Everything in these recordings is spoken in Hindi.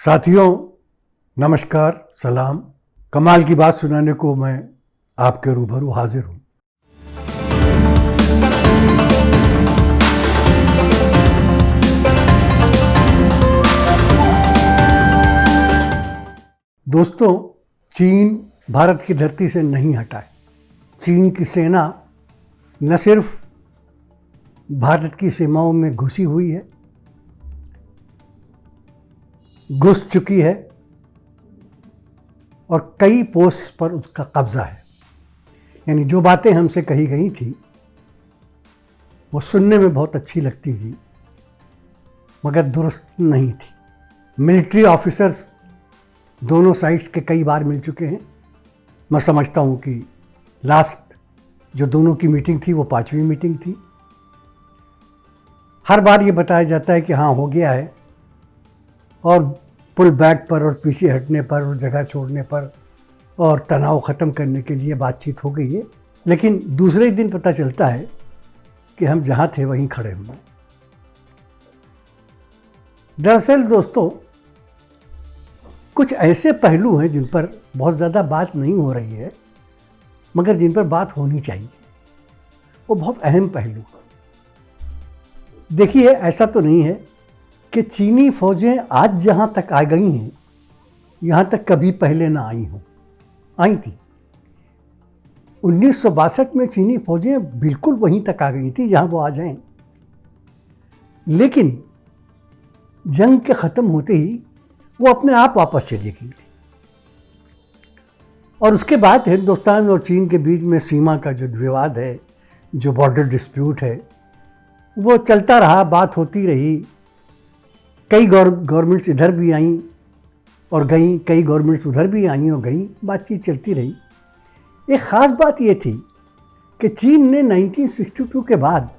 साथियों, नमस्कार, सलाम। कमाल की बात सुनाने को मैं आपके रूबरू हाजिर हूँ। दोस्तों, चीन भारत की धरती से नहीं हटा है। चीन की सेना न सिर्फ भारत की सीमाओं में घुसी हुई है, घुस चुकी है और कई पोस्ट पर उसका कब्जा है। यानी जो बातें हमसे कही गई थी वो सुनने में बहुत अच्छी लगती थी, मगर दुरुस्त नहीं थी। मिलिट्री ऑफिसर्स दोनों साइड्स के कई बार मिल चुके हैं। मैं समझता हूँ कि लास्ट जो दोनों की मीटिंग थी वो 5वीं मीटिंग थी। हर बार ये बताया जाता है कि हाँ हो गया है, और पुल बैक पर और पीछे हटने पर और जगह छोड़ने पर और तनाव ख़त्म करने के लिए बातचीत हो गई है। लेकिन दूसरे दिन पता चलता है कि हम जहाँ थे वहीं खड़े हुए। दरअसल दोस्तों, कुछ ऐसे पहलू हैं जिन पर बहुत ज़्यादा बात नहीं हो रही है, मगर जिन पर बात होनी चाहिए। वो बहुत अहम पहलू है। देखिए, ऐसा तो नहीं है कि चीनी फ़ौजें आज जहाँ तक आ गई हैं, यहाँ तक कभी पहले ना आई हों। आई थी 1962 में चीनी फ़ौजें बिल्कुल वहीं तक आ गई थी जहाँ वो आ जाएं। लेकिन जंग के ख़त्म होते ही वो अपने आप वापस चली गई थी। और उसके बाद हिंदुस्तान और चीन के बीच में सीमा का जो विवाद है, जो बॉर्डर डिस्प्यूट है, वो चलता रहा, बात होती रही। कई गवर्नमेंट्स इधर भी आईं और गईं, कई गवर्नमेंट्स उधर भी आईं और गईं, बातचीत चलती रही। एक ख़ास बात ये थी कि चीन ने 1962 के बाद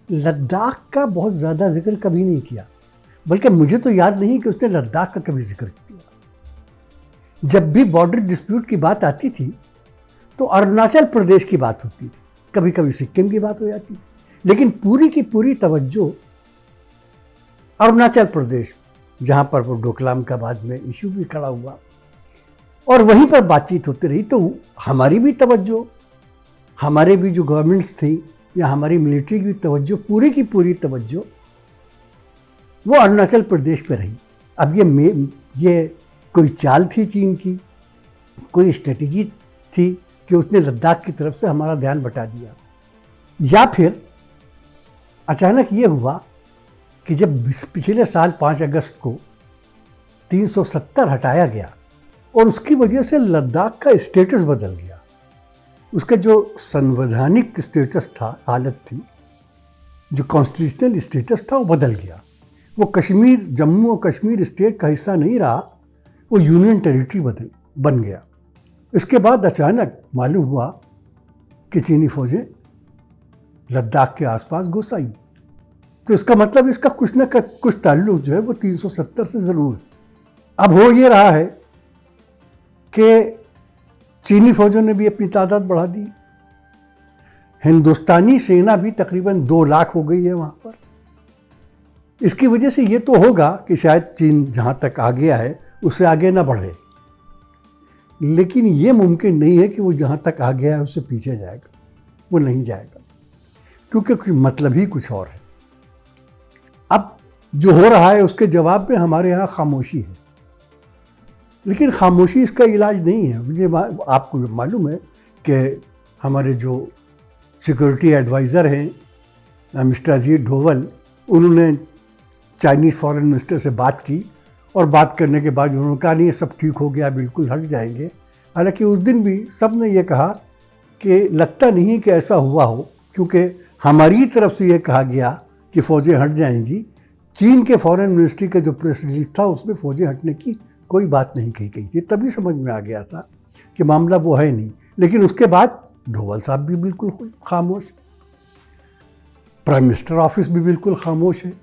लद्दाख का बहुत ज़्यादा जिक्र कभी नहीं किया, बल्कि मुझे तो याद नहीं कि उसने लद्दाख का कभी जिक्र किया। जब भी बॉर्डर डिस्प्यूट की बात आती थी तो अरुणाचल प्रदेश की बात होती थी, कभी कभी सिक्किम की बात हो जाती थी, लेकिन पूरी की पूरी तवज्जो अरुणाचल प्रदेश, जहाँ पर वो डोकलाम का बाद में इशू भी खड़ा हुआ, और वहीं पर बातचीत होती रही। तो हमारी भी तवज्जो, हमारे भी जो गवर्नमेंट्स थी या हमारी मिलिट्री की तवज्जो, पूरी की पूरी तवज्जो वो अरुणाचल प्रदेश पे रही। अब ये कोई चाल थी चीन की, कोई स्ट्रेटजी थी कि उसने लद्दाख की तरफ से हमारा ध्यान बटा दिया, या फिर अचानक ये हुआ कि जब पिछले साल 5 अगस्त को 370 हटाया गया और उसकी वजह से लद्दाख का स्टेटस बदल गया। उसका जो संवैधानिक स्टेटस था, हालत थी, जो कॉन्स्टिट्यूशनल स्टेटस था, वो बदल गया। वो कश्मीर, जम्मू और कश्मीर स्टेट का हिस्सा नहीं रहा, वो यूनियन टेरिटरी बन गया। इसके बाद अचानक मालूम हुआ कि चीनी फ़ौजें लद्दाख के आसपास घुस आई। तो इसका मतलब इसका कुछ न कुछ ताल्लुक जो है वो 370 से ज़रूर है। अब हो ये रहा है कि चीनी फ़ौजों ने भी अपनी तादाद बढ़ा दी। हिंदुस्तानी सेना भी तकरीबन 2 लाख हो गई है वहाँ पर। इसकी वजह से ये तो होगा कि शायद चीन जहाँ तक आ गया है उससे आगे ना बढ़े, लेकिन ये मुमकिन नहीं है कि वो जहाँ तक आ गया है उससे पीछे जाएगा। वो नहीं जाएगा, क्योंकि मतलब ही कुछ और है। अब जो हो रहा है उसके जवाब में हमारे यहाँ खामोशी है, लेकिन खामोशी इसका इलाज नहीं है। मुझे आपको मालूम है कि हमारे जो सिक्योरिटी एडवाइज़र हैं मिस्टर अजीत डोवल, उन्होंने चाइनीज़ फॉरेन मिनिस्टर से बात की और बात करने के बाद उन्होंने कहा नहीं, सब ठीक हो गया, बिल्कुल हट जाएंगे। हालांकि उस दिन भी सब ने ये कहा कि लगता नहीं कि ऐसा हुआ हो, क्योंकि हमारी तरफ से ये कहा गया कि फ़ौजें हट जाएंगी। चीन के फॉरेन मिनिस्ट्री का जो प्रेस रिलीज था उसमें फ़ौजें हटने की कोई बात नहीं कही गई थी। तभी समझ में आ गया था कि मामला वो है नहीं। लेकिन उसके बाद डोवल साहब भी बिल्कुल खामोश, प्राइम मिनिस्टर ऑफिस भी बिल्कुल खामोश है।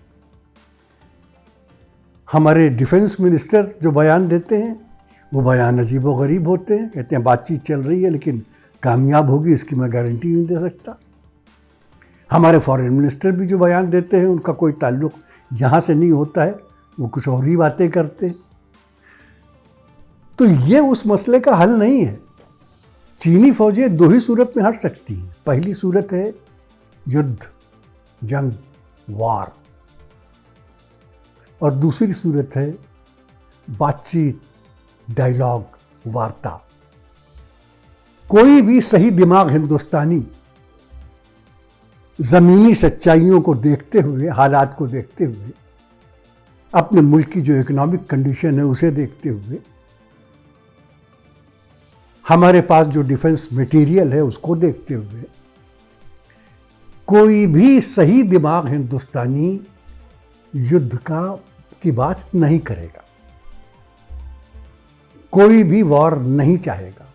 हमारे डिफेंस मिनिस्टर जो बयान देते हैं वो बयान अजीबोगरीब होते हैं। कहते हैं बातचीत चल रही है, लेकिन कामयाब होगी इसकी मैं गारंटी नहीं दे सकता। हमारे फॉरेन मिनिस्टर भी जो बयान देते हैं उनका कोई ताल्लुक़ यहाँ से नहीं होता है, वो कुछ और ही बातें करते हैं। तो ये उस मसले का हल नहीं है। चीनी फौजें दो ही सूरत में हट सकती हैं। पहली सूरत है युद्ध, जंग, वार, और दूसरी सूरत है बातचीत, डायलॉग, वार्ता। कोई भी सही दिमाग हिंदुस्तानी ज़मीनी सच्चाइयों को देखते हुए, हालात को देखते हुए, अपने मुल्क की जो इकोनॉमिक कंडीशन है उसे देखते हुए, हमारे पास जो डिफेंस मटेरियल है उसको देखते हुए, कोई भी सही दिमाग हिंदुस्तानी युद्ध की बात नहीं करेगा। कोई भी वॉर नहीं चाहेगा।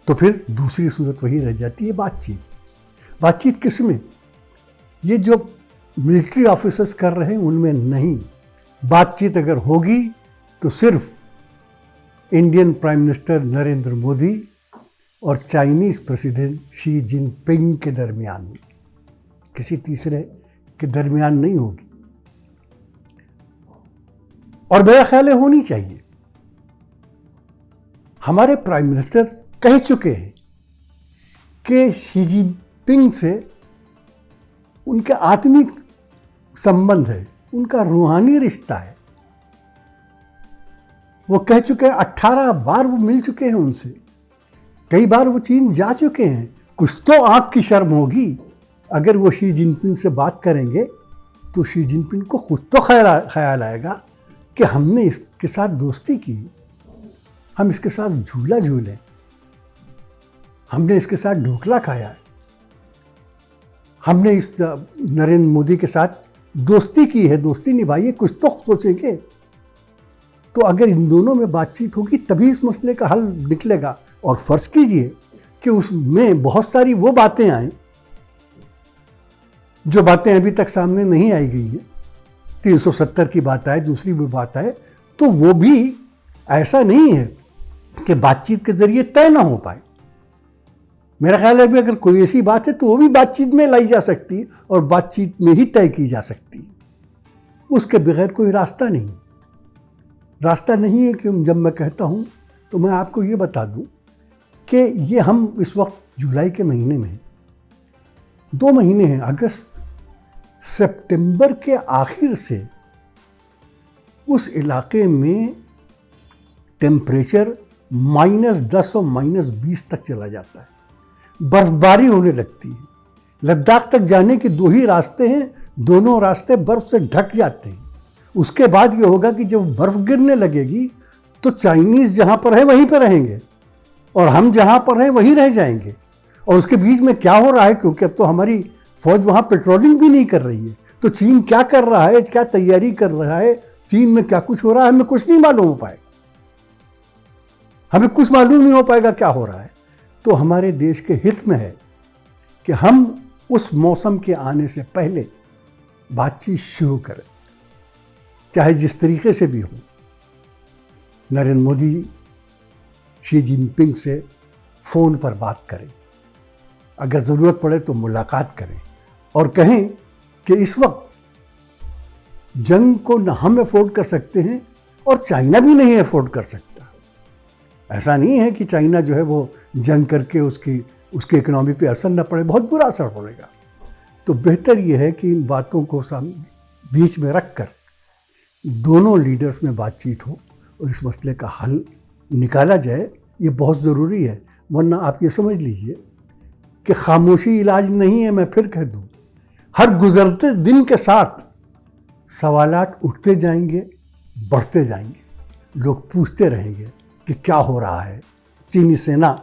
तो फिर दूसरी सूरत वही रह जाती है, बातचीत। बातचीत किस में? ये जो मिलिट्री ऑफिसर्स कर रहे हैं उनमें नहीं। बातचीत अगर होगी तो सिर्फ Indian prime minister Narendra Modi और चाइनीज़ प्रेसिडेंट शी जिनपिंग के दरमियान होगी, किसी तीसरे के दरमियान नहीं होगी। और मेरा ख्याल है होनी चाहिए। हमारे प्राइम मिनिस्टर कह चुके हैं कि शी जिनपिंग से उनके आत्मिक संबंध है, उनका रूहानी रिश्ता है। वो कह चुके हैं, 18 बार वो मिल चुके हैं उनसे, कई बार वो चीन जा चुके हैं। कुछ तो आँख की शर्म होगी। अगर वो शी जिनपिंग से बात करेंगे तो शी जिनपिंग को खुद तो ख्याल आएगा कि हमने इसके साथ दोस्ती की, हम इसके साथ झूला झूले, हमने इसके साथ ढोकला खाया है, हमने इस नरेंद्र मोदी के साथ दोस्ती की है, दोस्ती निभाई है, कुछ तो सोचेंगे। तो अगर इन दोनों में बातचीत होगी तभी इस मसले का हल निकलेगा। और फर्ज कीजिए कि उसमें बहुत सारी वो बातें आएँ जो बातें अभी तक सामने नहीं आई गई हैं। 370 की बात आए, दूसरी भी बात आए, तो वो भी ऐसा नहीं है कि बातचीत के जरिए तय ना हो पाए। मेरा ख्याल है भी अगर कोई ऐसी बात है तो वो भी बातचीत में लाई जा सकती है और बातचीत में ही तय की जा सकती है। उसके बगैर कोई रास्ता नहीं। रास्ता नहीं है कि जब मैं कहता हूँ तो मैं आपको ये बता दूँ कि ये हम इस वक्त जुलाई के महीने में हैं, 2 महीने हैं, अगस्त सितंबर के आखिर से उस इलाके में टेम्परेचर -10 और -20 तक चला जाता है। बर्फबारी होने लगती है। लद्दाख तक जाने के 2 ही रास्ते हैं, दोनों रास्ते बर्फ से ढक जाते हैं। उसके बाद ये होगा कि जब बर्फ गिरने लगेगी तो चाइनीज़ जहाँ पर है वहीं पर रहेंगे और हम जहाँ पर हैं वहीं रह जाएंगे। और उसके बीच में क्या हो रहा है, क्योंकि अब तो हमारी फौज वहाँ पेट्रोलिंग भी नहीं कर रही है, तो चीन क्या कर रहा है, क्या तैयारी कर रहा है, चीन में क्या कुछ हो रहा है, हमें कुछ नहीं मालूम हो पाएगा। हमें कुछ मालूम नहीं हो पाएगा क्या हो रहा है। तो हमारे देश के हित में है कि हम उस मौसम के आने से पहले बातचीत शुरू करें, चाहे जिस तरीके से भी हो। नरेंद्र मोदी शी जिनपिंग से फ़ोन पर बात करें, अगर ज़रूरत पड़े तो मुलाकात करें और कहें कि इस वक्त जंग को न हम अफोर्ड कर सकते हैं और चाइना भी नहीं अफोर्ड कर सकता। ऐसा नहीं है कि चाइना जो है वो जंग करके उसकी इकोनॉमी पे असर न पड़े, बहुत बुरा असर पड़ेगा। तो बेहतर ये है कि इन बातों को बीच में रख कर दोनों लीडर्स में बातचीत हो और इस मसले का हल निकाला जाए। ये बहुत ज़रूरी है, वरना आप ये समझ लीजिए कि खामोशी इलाज नहीं है। मैं फिर कह दूँ, हर गुज़रते दिन के साथ सवालात उठते जाएंगे, बढ़ते जाएंगे। लोग पूछते रहेंगे कि क्या हो रहा है, चीनी सेना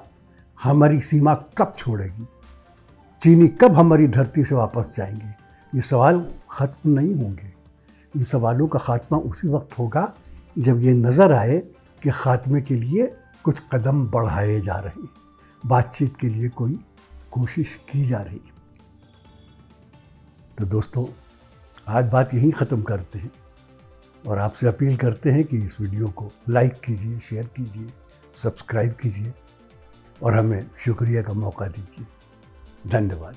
हमारी सीमा कब छोड़ेगी, चीनी कब हमारी धरती से वापस जाएंगे। ये सवाल ख़त्म नहीं होंगे। इन सवालों का ख़ात्मा उसी वक्त होगा जब ये नज़र आए कि ख़ात्मे के लिए कुछ कदम बढ़ाए जा रहे हैं, बातचीत के लिए कोई कोशिश की जा रही है। तो दोस्तों, आज बात यहीं ख़त्म करते हैं और आपसे अपील करते हैं कि इस वीडियो को लाइक कीजिए, शेयर कीजिए, सब्सक्राइब कीजिए और हमें शुक्रिया का मौका दीजिए। धन्यवाद।